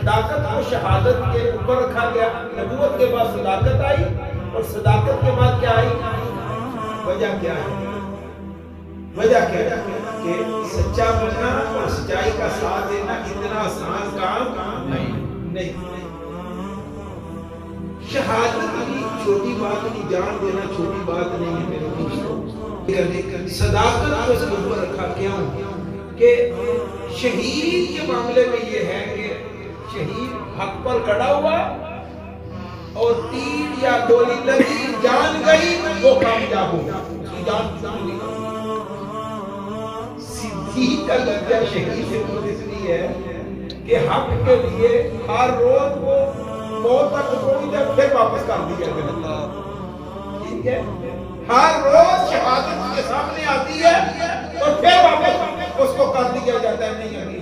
صداقت کو شہادت کے اوپر رکھا گیا. نبوت کے بعد صداقت آئی اور صداقت کے بعد کیا آئی؟ وجہ کیا ہے؟ وجہ کیا ہے کہ سچا بننا اور سچائی کا ساتھ دینا اتنا آسان کام نہیں. شہادت بھی چھوٹی بات نہیں، جان دینا چھوٹی بات نہیں ہے میرے دوستوں. صداقت کو اس کے اوپر رکھا کیوں کہ شہید کے معاملے میں یہ ہے کہ شہید حق پر کھڑا ہوا اور تیر یا گولی لگی، جان گئی، وہ کامیاب ہو، اس کی جان چلی گئی. صدیق کا درجہ شہید سے اس لیے ہے کہ حق کے لیے ہر روز وہ موت تک پہنچ جائے پھر واپس کر دیا گیا. ٹھیک ہے، ہر روز شہادت کے سامنے آتی ہے اور پھر واپس اس کو کر دیا جاتا ہے. نہیں